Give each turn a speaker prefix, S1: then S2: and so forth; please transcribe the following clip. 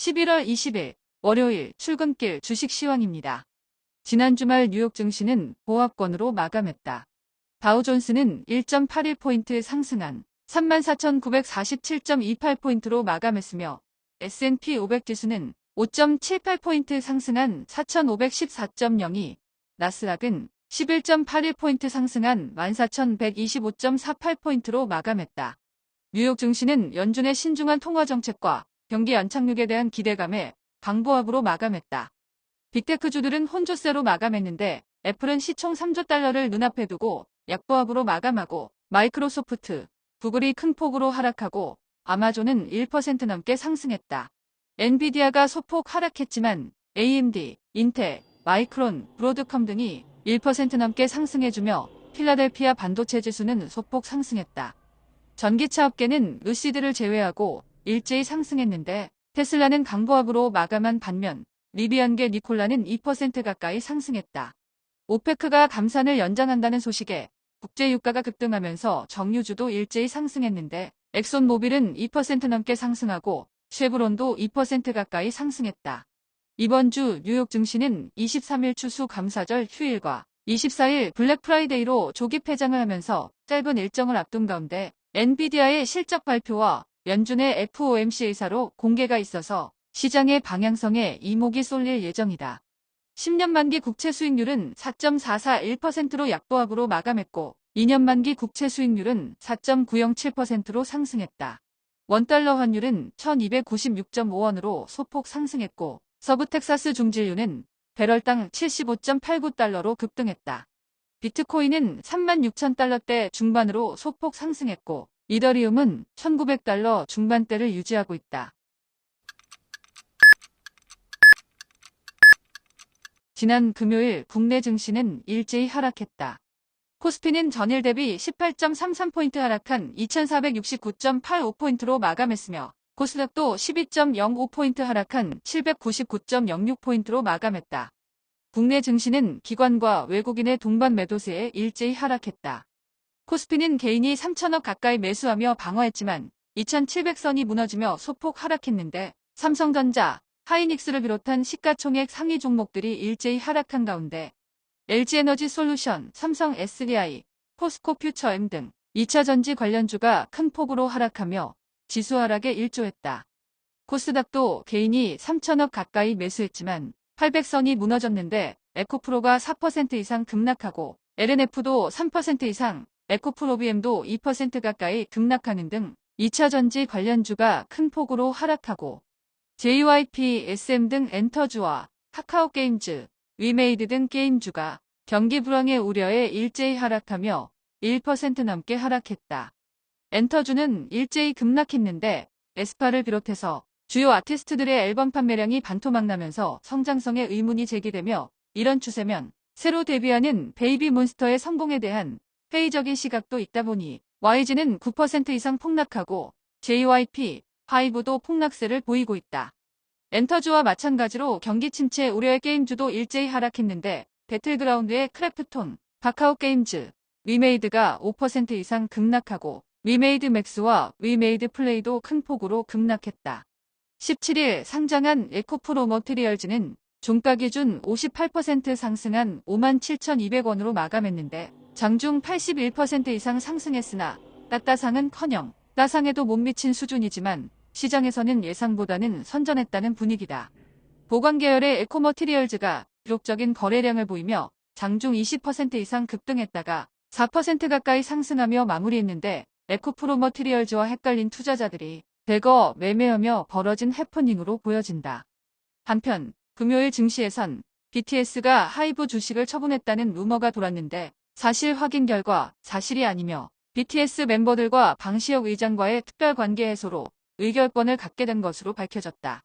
S1: 11월 20일 월요일 출근길 주식 시황입니다. 지난 주말 뉴욕 증시는 보합권으로 마감했다. 다우존스는 1.81포인트 상승한 34,947.28포인트로 마감했으며 S&P 500 지수는 5.78포인트 상승한 4,514.02, 나스닥은 11.81포인트 상승한 14,125.48포인트로 마감했다. 뉴욕 증시는 연준의 신중한 통화 정책과 경기 연착륙에 대한 기대감에 강보합으로 마감했다. 빅테크주들은 혼조세로 마감했는데 애플은 시총 3조 달러를 눈앞에 두고 약보합으로 마감하고 마이크로소프트, 구글이 큰 폭으로 하락하고 아마존은 1% 넘게 상승했다. 엔비디아가 소폭 하락했지만 AMD, 인텔, 마이크론, 브로드컴 등이 1% 넘게 상승해주며 필라델피아 반도체 지수는 소폭 상승했다. 전기차 업계는 루시드를 제외하고 일제히 상승했는데 테슬라는 강보합으로 마감한 반면 리비안계 니콜라는 2% 가까이 상승했다. 오페크가 감산을 연장한다는 소식에 국제유가가 급등하면서 정유주도 일제히 상승했는데 엑손모빌은 2% 넘게 상승하고 쉐브론도 2% 가까이 상승했다. 이번 주 뉴욕 증시는 23일 추수감사절 휴일과 24일 블랙프라이데이로 조기 폐장을 하면서 짧은 일정을 앞둔 가운데 엔비디아의 실적 발표와 연준의 FOMC 의사로 공개가 있어서 시장의 방향성에 이목이 쏠릴 예정이다. 10년 만기 국채 수익률은 4.441%로 약보합으로 마감했고 2년 만기 국채 수익률은 4.907%로 상승했다. 원달러 환율은 1296.5원으로 소폭 상승했고 서부텍사스 중진유는 배럴당 75.89달러로 급등했다. 비트코인은 36,000달러대 중반으로 소폭 상승했고 이더리움은 1,900달러 중반대를 유지하고 있다. 지난 금요일 국내 증시는 일제히 하락했다. 코스피는 전일 대비 18.33포인트 하락한 2,469.85포인트로 마감했으며 코스닥도 12.05포인트 하락한 799.06포인트로 마감했다. 국내 증시는 기관과 외국인의 동반 매도세에 일제히 하락했다. 코스피는 개인이 3천억 가까이 매수하며 방어했지만 2,700선이 무너지며 소폭 하락했는데 삼성전자, 하이닉스를 비롯한 시가총액 상위 종목들이 일제히 하락한 가운데 LG에너지솔루션, 삼성 SDI, 포스코 퓨처엠 등 2차전지 관련주가 큰 폭으로 하락하며 지수 하락에 일조했다. 코스닥도 개인이 3천억 가까이 매수했지만 800선이 무너졌는데 에코프로가 4% 이상 급락하고 LNF도 3% 이상, 에코프로비엠도 2% 가까이 급락하는 등 2차전지 관련주가 큰 폭으로 하락하고 JYP, SM 등 엔터주와 카카오게임즈, 위메이드 등 게임주가 경기 불황의 우려에 일제히 하락하며 1% 넘게 하락했다. 엔터주는 일제히 급락했는데 에스파를 비롯해서 주요 아티스트들의 앨범 판매량이 반토막 나면서 성장성에 의문이 제기되며 이런 추세면 새로 데뷔하는 베이비몬스터의 성공에 대한 회의적인 시각도 있다 보니 YG는 9% 이상 폭락하고 JYP, 하이브도 폭락세를 보이고 있다. 엔터주와 마찬가지로 경기 침체 우려의 게임주도 일제히 하락했는데 배틀그라운드의 크래프톤, 카카오게임즈, 위메이드가 5% 이상 급락하고 위메이드 맥스와 위메이드 플레이도 큰 폭으로 급락했다. 17일 상장한 에코프로 머티리얼즈는 종가 기준 58% 상승한 57,200원으로 마감했는데 장중 81% 이상 상승했으나 따따상은커녕 따상에도 못 미친 수준이지만 시장에서는 예상보다는 선전했다는 분위기다. 보관 계열의 에코머티리얼즈가 기록적인 거래량을 보이며 장중 20% 이상 급등했다가 4% 가까이 상승하며 마무리했는데 에코프로머티리얼즈와 헷갈린 투자자들이 대거 매매하며 벌어진 해프닝으로 보여진다. 한편 금요일 증시에선 BTS가 하이브 주식을 처분했다는 루머가 돌았는데 사실 확인 결과 사실이 아니며 BTS 멤버들과 방시혁 의장과의 특별관계 해소로 의결권을 갖게 된 것으로 밝혀졌다.